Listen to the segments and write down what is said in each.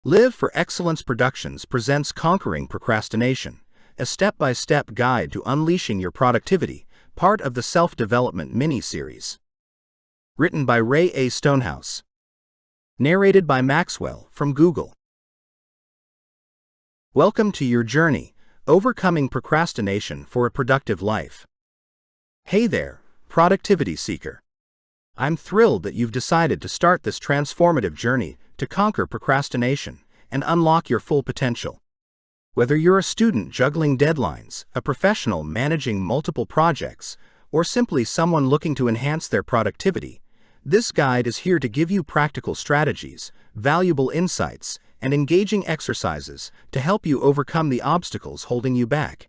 Live for Excellence Productions presents Conquering Procrastination, a step-by-step guide to unleashing your productivity, part of the self-development mini-series. Written by Rae A. Stonehouse. Narrated by Maxwell from Google. Welcome to your journey, overcoming procrastination for a productive life. Hey there, productivity seeker. I'm thrilled that you've decided to start this transformative journey to conquer procrastination and unlock your full potential. Whether you're a student juggling deadlines, a professional managing multiple projects, or simply someone looking to enhance their productivity, this guide is here to give you practical strategies, valuable insights, and engaging exercises to help you overcome the obstacles holding you back.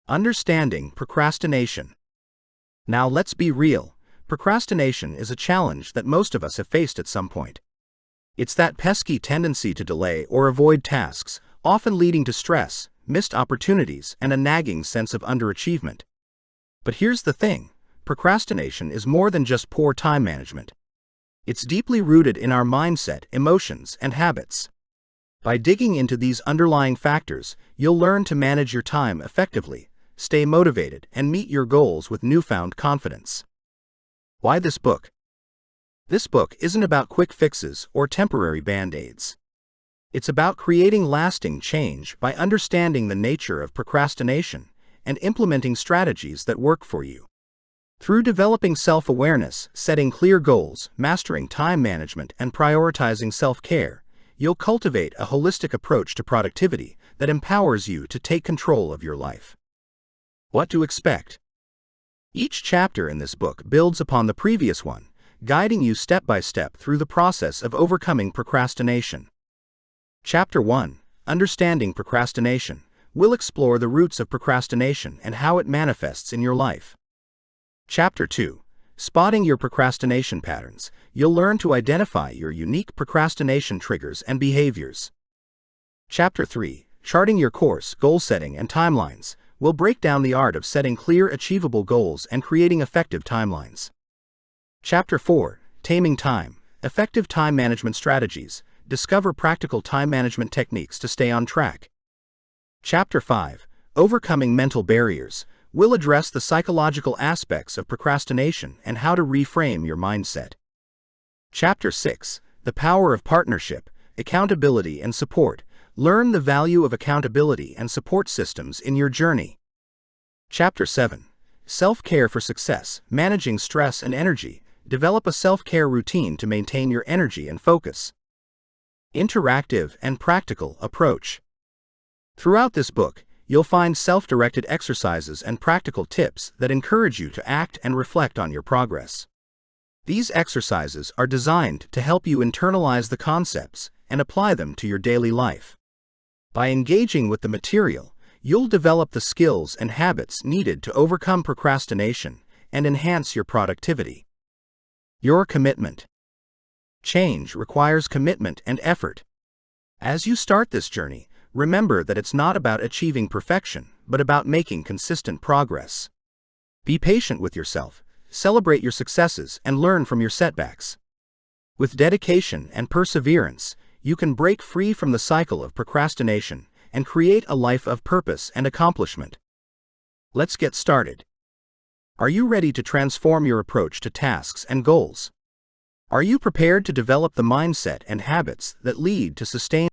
Understanding procrastination. Now let's be real. Procrastination is a challenge that most of us have faced at some point. It's that pesky tendency to delay or avoid tasks, often leading to stress, missed opportunities, and a nagging sense of underachievement. But here's the thing, procrastination is more than just poor time management. It's deeply rooted in our mindset, emotions, and habits. By digging into these underlying factors, you'll learn to manage your time effectively, stay motivated, and meet your goals with newfound confidence. Why this book? This book isn't about quick fixes or temporary band-aids. It's about creating lasting change by understanding the nature of procrastination and implementing strategies that work for you. Through developing self-awareness, setting clear goals, mastering time management, and prioritizing self-care, you'll cultivate a holistic approach to productivity that empowers you to take control of your life. What to expect? Each chapter in this book builds upon the previous one, guiding you step by step through the process of overcoming procrastination. Chapter 1, Understanding Procrastination, will explore the roots of procrastination and how it manifests in your life. Chapter 2, Spotting Your Procrastination Patterns, you'll learn to identify your unique procrastination triggers and behaviors. Chapter 3, Charting Your Course, Goal Setting and Timelines, will break down the art of setting clear, achievable goals and creating effective timelines. Chapter 4, Taming Time, Effective Time Management Strategies, discover practical time management techniques to stay on track. Chapter 5, Overcoming Mental Barriers, will address the psychological aspects of procrastination and how to reframe your mindset. Chapter 6, The Power of Partnership, Accountability and Support, learn the value of accountability and support systems in your journey. Chapter 7, Self-Care for Success, Managing Stress and Energy, develop a self-care routine to maintain your energy and focus. Interactive and practical approach. Throughout this book, you'll find self-directed exercises and practical tips that encourage you to act and reflect on your progress. These exercises are designed to help you internalize the concepts and apply them to your daily life. By engaging with the material, you'll develop the skills and habits needed to overcome procrastination and enhance your productivity. Your commitment. Change requires commitment and effort. As you start this journey, remember that it's not about achieving perfection, but about making consistent progress. Be patient with yourself, celebrate your successes, and learn from your setbacks. With dedication and perseverance, you can break free from the cycle of procrastination and create a life of purpose and accomplishment. Let's get started. Are you ready to transform your approach to tasks and goals? Are you prepared to develop the mindset and habits that lead to sustained